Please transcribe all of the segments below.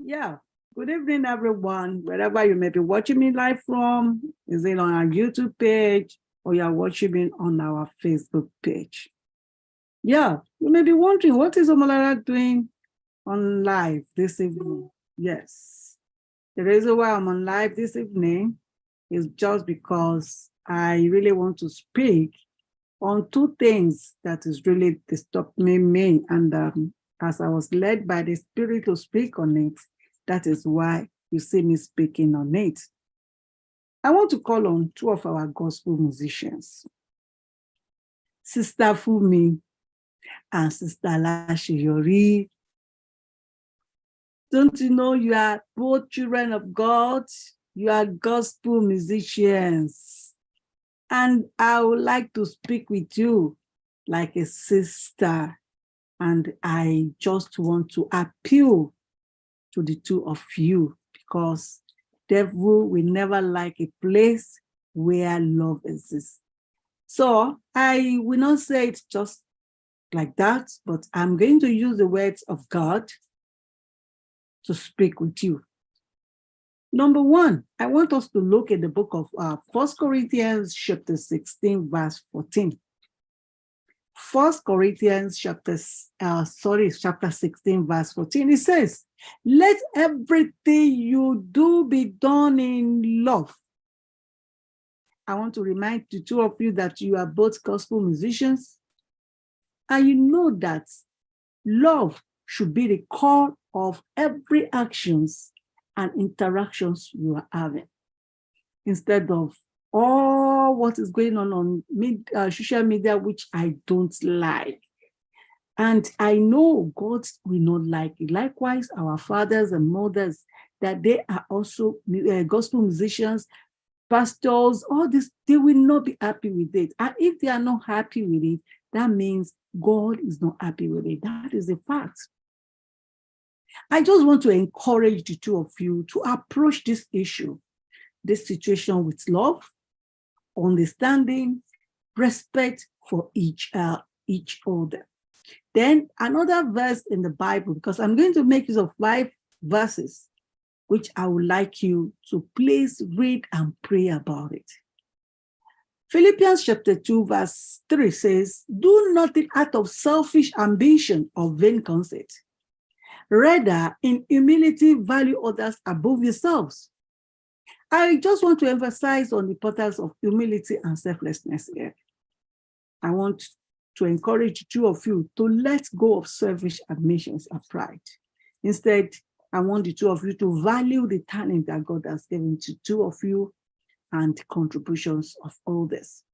Yeah. Good evening, everyone. Wherever you may be watching me live from, is it on our YouTube page or you're watching me on our Facebook page? Yeah, you may be wondering, what is Omolara doing on live this evening? Yes. The reason why I'm on live this evening is just because I really want to speak on two things that is really disturbing me. And as I was led by the Spirit to speak on it, that is why you see me speaking on it. I want to call on two of our gospel musicians, Sister Fumi and Sister Lashiyori. Don't you know you are both children of God? You are gospel musicians. And I would like to speak with you like a sister. And I just want to appeal to the two of you because devil will never like a place where love exists. So I will not say it just like that, but I'm going to use the words of God to speak with you. Number one, I want us to look at the book of 1 Corinthians chapter 16, verse 14. 1 Corinthians chapter 16, verse 14. It says, let everything you do be done in love. I want to remind the two of you that you are both gospel musicians. And you know that love should be the core of every actions and interactions you are having. Instead of all what is going on social media, which I don't like. And I know God will not like it. Likewise, our fathers and mothers, that they are also gospel musicians, pastors, all this, they will not be happy with it. And if they are not happy with it, that means God is not happy with it. That is a fact. I just want to encourage the two of you to approach this issue, this situation with love, understanding, respect for each other. Then another verse in the Bible, because I'm going to make use of 5 verses, which I would like you to please read and pray about it. Philippians chapter 2, verse 3 says, do nothing out of selfish ambition or vain conceit. Rather, in humility, value others above yourselves. I just want to emphasize on the importance of humility and selflessness here. I want to encourage the two of you to let go of selfish ambitions and pride. Instead, I want the two of you to value the talent that God has given to two of you and contributions of others.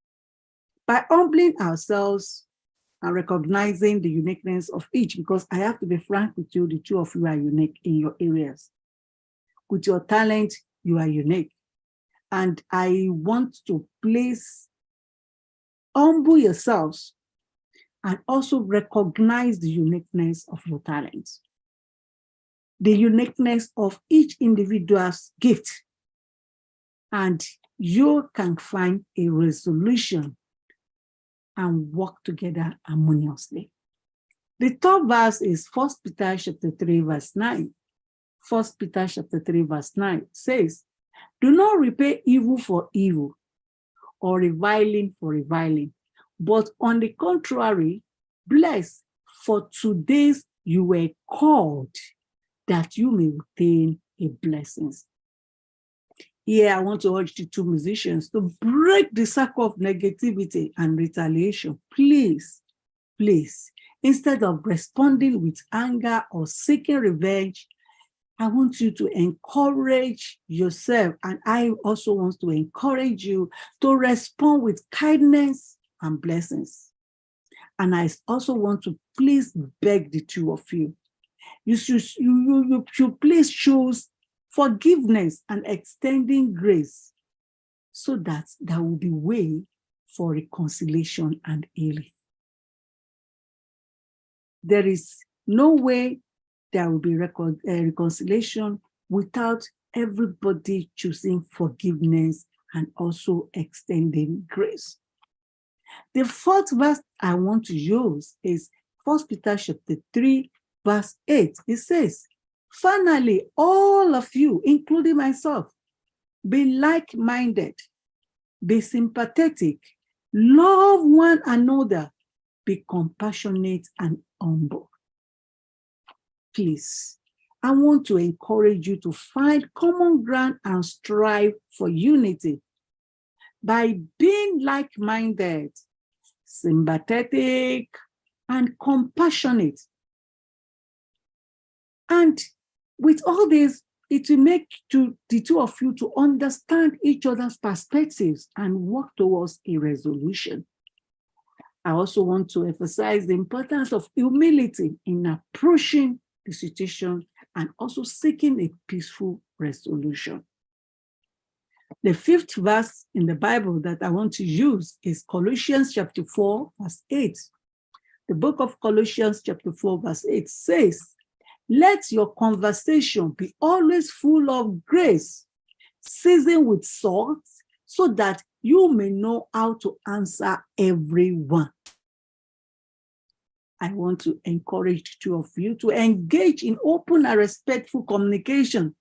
By humbling ourselves and recognizing the uniqueness of each, because I have to be frank with you, the two of you are unique in your areas. With your talent, you are unique. And I want to please humble yourselves and also recognize the uniqueness of your talents, the uniqueness of each individual's gift, and you can find a resolution and work together harmoniously. The third verse is 1 Peter chapter 3, verse 9. 1 Peter chapter 3, verse 9 says, do not repay evil for evil or reviling for reviling, but on the contrary, bless, for today you were called that you may obtain a blessing. Here, I want to urge the two musicians to break the circle of negativity and retaliation. Please, please, instead of responding with anger or seeking revenge, I want you to encourage yourself, and I also want to encourage you to respond with kindness and blessings. And I also want to please beg the two of you. You should please choose forgiveness and extending grace so that there will be way for reconciliation and healing. There is no way there will be reconciliation without everybody choosing forgiveness and also extending grace. The fourth verse I want to use is 1 Peter chapter 3, verse 8. It says, Finally, all of you, including myself, be like-minded, be sympathetic, love one another, be compassionate and humble. Please, I want to encourage you to find common ground and strive for unity by being like-minded, sympathetic, and compassionate. And with all this, it will make the two of you to understand each other's perspectives and work towards a resolution. I also want to emphasize the importance of humility in approaching the situation and also seeking a peaceful resolution. The fifth verse in the Bible that I want to use is Colossians chapter 4, verse 8. The book of Colossians chapter 4, verse 8 says, "Let your conversation be always full of grace, seasoned with salt, so that you may know how to answer everyone." I want to encourage the two of you to engage in open and respectful communication.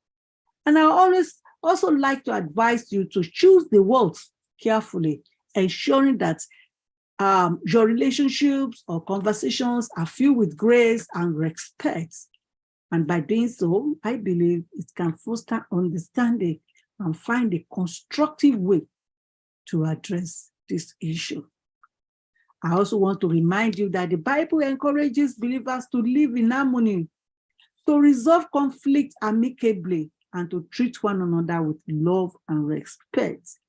And I always also like to advise you to choose the words carefully, ensuring that your relationships or conversations are filled with grace and respect. And by doing so, I believe it can foster understanding and find a constructive way to address this issue. I also want to remind you that the Bible encourages believers to live in harmony, to resolve conflict amicably, and to treat one another with love and respect.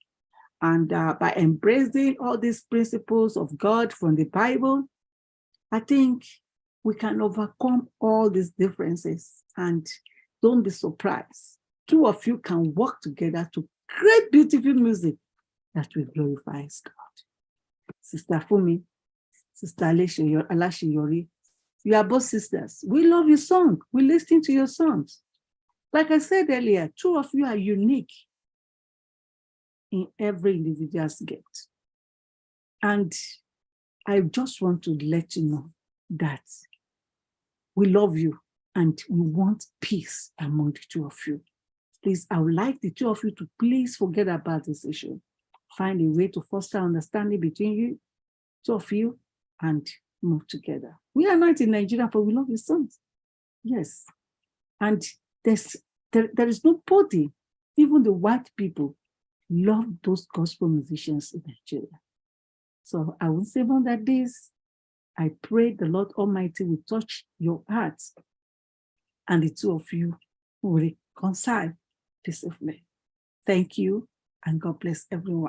And by embracing all these principles of God from the Bible, I think we can overcome all these differences. And don't be surprised. Two of you can work together to create beautiful music that will glorify God. Sister Fumi, Sister Alashiyori, you are both sisters. We love your song. We listen to your songs. Like I said earlier, two of you are unique in every individual's gift. And I just want to let you know that we love you and we want peace among the two of you. Please, I would like the two of you to please forget about this issue. Find a way to foster understanding between you, two of you, and move together. We are not in Nigeria, but we love your sons. Yes. And there is nobody, even the white people, love those gospel musicians in Nigeria. So I will say more than this. I pray the Lord Almighty will touch your hearts and the two of you will reconcile peacefully. Thank you, and God bless everyone.